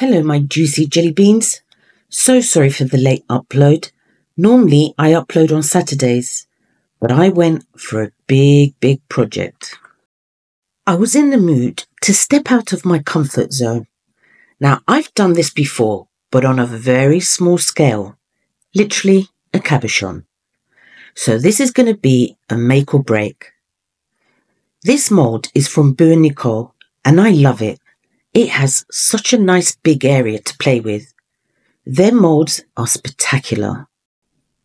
Hello my juicy jelly beans. So sorry for the late upload. Normally I upload on Saturdays, but I went for a big project. I was in the mood to step out of my comfort zone. Now I've done this before, but on a very small scale, literally a cabochon. So this is going to be a make or break. This mould is from Boo and Nicole and I love it. It has such a nice big area to play with. Their moulds are spectacular.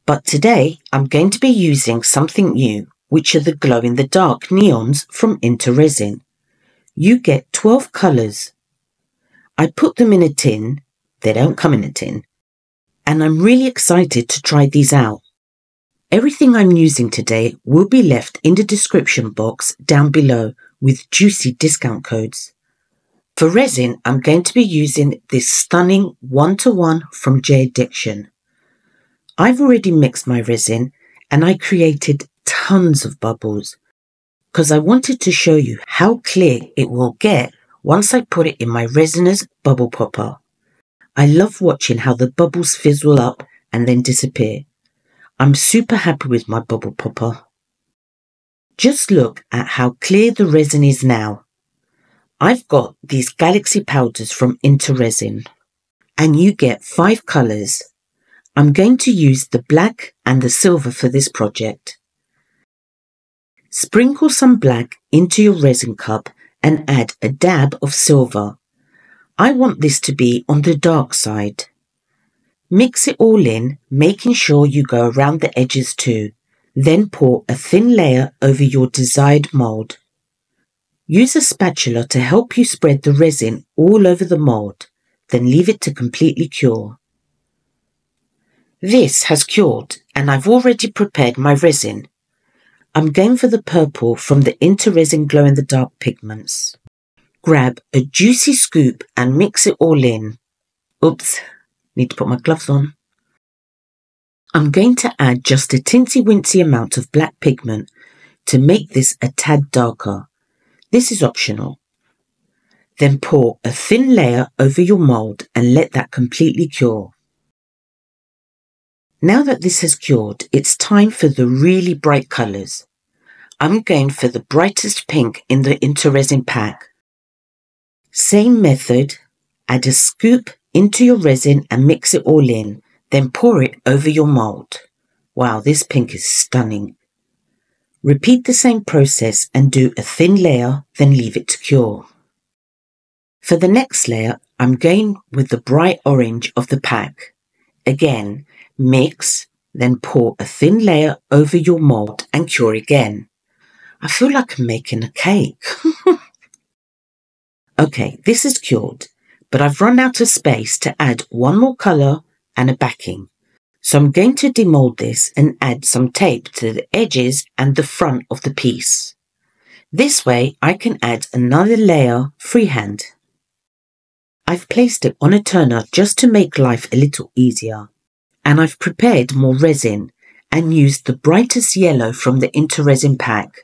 But today I'm going to be using something new, which are the glow-in-the-dark neons from RESIN. You get 12 colours. I put them in a tin. They don't come in a tin. And I'm really excited to try these out. Everything I'm using today will be left in the description box down below with juicy discount codes. For resin, I'm going to be using this stunning 1-to-1 from J Addiction. I've already mixed my resin and I created tons of bubbles because I wanted to show you how clear it will get once I put it in my RESINERS bubble popper. I love watching how the bubbles fizzle up and then disappear. I'm super happy with my bubble popper. Just look at how clear the resin is now. I've got these galaxy powders from RESIN and you get 5 colours. I'm going to use the black and the silver for this project. Sprinkle some black into your resin cup and add a dab of silver. I want this to be on the dark side. Mix it all in, making sure you go around the edges too. Then pour a thin layer over your desired mould. Use a spatula to help you spread the resin all over the mould, then leave it to completely cure. This has cured and I've already prepared my resin. I'm going for the purple from the RESIN glow-in-the-dark pigments. Grab a juicy scoop and mix it all in. Oops, need to put my gloves on. I'm going to add just a teensy-wincy amount of black pigment to make this a tad darker. This is optional. Then pour a thin layer over your mould and let that completely cure. Now that this has cured, it's time for the really bright colours. I'm going for the brightest pink in the RESIN pack. Same method, add a scoop into your resin and mix it all in, then pour it over your mould. Wow, this pink is stunning. Repeat the same process and do a thin layer, then leave it to cure. For the next layer, I'm going with the bright orange of the pack. Again, mix, then pour a thin layer over your mould and cure again. I feel like I'm making a cake. Okay, this is cured, but I've run out of space to add one more colour and a backing. So I'm going to demold this and add some tape to the edges and the front of the piece. This way I can add another layer freehand. I've placed it on a turner just to make life a little easier. And I've prepared more resin and used the brightest yellow from the RESIN pack.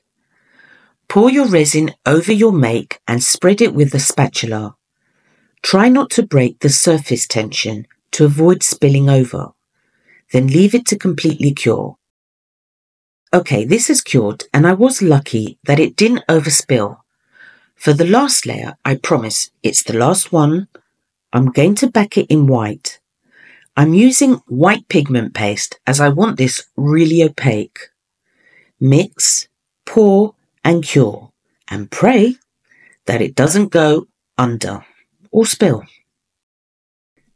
Pour your resin over your make and spread it with a spatula. Try not to break the surface tension to avoid spilling over. Then leave it to completely cure. Okay, this is cured and I was lucky that it didn't overspill. For the last layer, I promise it's the last one. I'm going to back it in white. I'm using white pigment paste as I want this really opaque. Mix, pour and cure and pray that it doesn't go under or spill.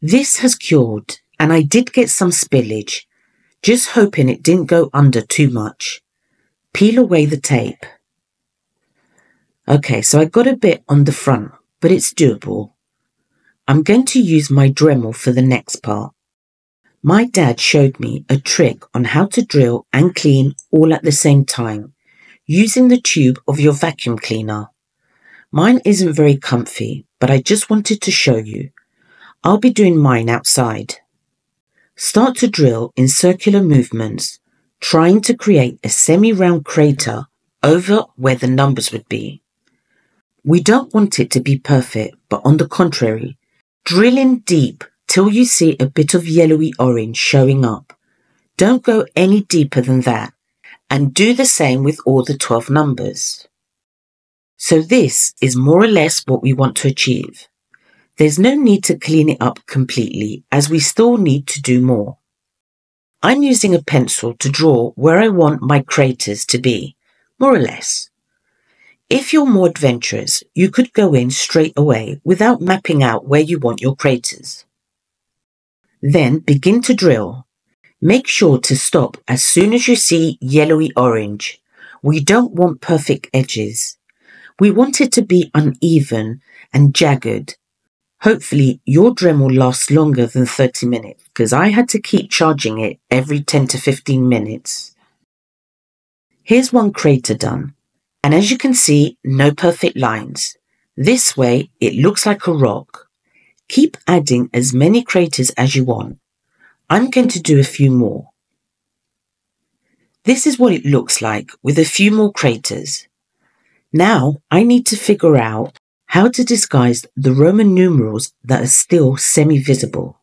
This has cured and I did get some spillage, just hoping it didn't go under too much. Peel away the tape. Okay, so I got a bit on the front, but it's doable. I'm going to use my Dremel for the next part. My dad showed me a trick on how to drill and clean all at the same time, using the tube of your vacuum cleaner. Mine isn't very comfy, but I just wanted to show you. I'll be doing mine outside. Start to drill in circular movements, trying to create a semi-round crater over where the numbers would be. We don't want it to be perfect, but on the contrary, Drill in deep till you see a bit of yellowy orange showing up. Don't go any deeper than that, and do the same with all the 12 numbers. So this is more or less what we want to achieve. There's no need to clean it up completely, as we still need to do more. I'm using a pencil to draw where I want my craters to be, more or less. If you're more adventurous, you could go in straight away without mapping out where you want your craters. Then begin to drill. Make sure to stop as soon as you see yellowy orange. We don't want perfect edges. We want it to be uneven and jagged. Hopefully your Dremel lasts longer than 30 minutes because I had to keep charging it every 10 to 15 minutes. Here's one crater done. And as you can see, no perfect lines. This way it looks like a rock. Keep adding as many craters as you want. I'm going to do a few more. This is what it looks like with a few more craters. Now I need to figure out how to disguise the Roman numerals that are still semi-visible.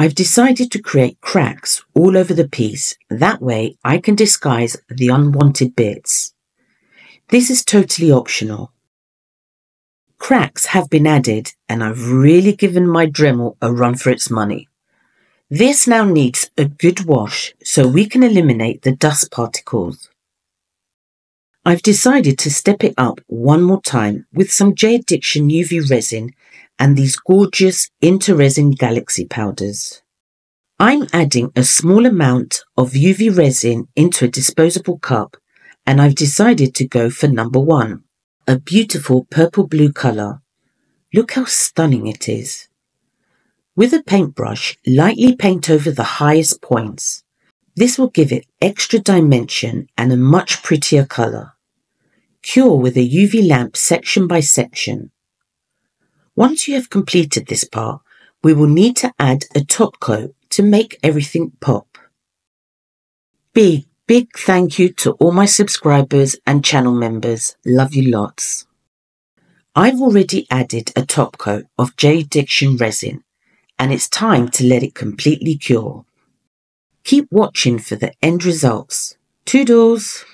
I've decided to create cracks all over the piece. That way I can disguise the unwanted bits. This is totally optional. Cracks have been added and I've really given my Dremel a run for its money. This now needs a good wash so we can eliminate the dust particles. I've decided to step it up one more time with some J Addiction UV resin and these gorgeous InterResin Galaxy powders. I'm adding a small amount of UV resin into a disposable cup and I've decided to go for number 1, a beautiful purple blue colour. Look how stunning it is. With a paintbrush, lightly paint over the highest points. This will give it extra dimension and a much prettier colour. Cure with a UV lamp section by section. Once you have completed this part, we will need to add a top coat to make everything pop. Big thank you to all my subscribers and channel members. Love you lots. I've already added a top coat of J Addiction resin and it's time to let it completely cure. Keep watching for the end results. Toodles!